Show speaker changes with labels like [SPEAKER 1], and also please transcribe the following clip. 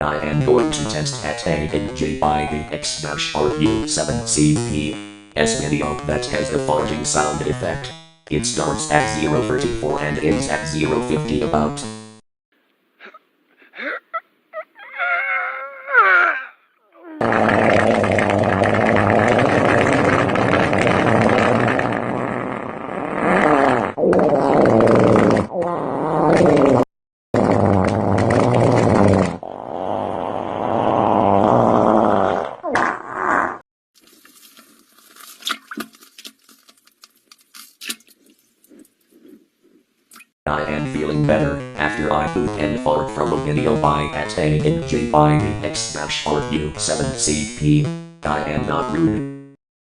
[SPEAKER 1] I am going to test at Angiex-ru7cp. Video that has the farting sound effect. It starts at 0:34 and ends at 0:50 about. I am feeling better after I poop and fart from a video by at Angiex-ru7cp. I am not rude.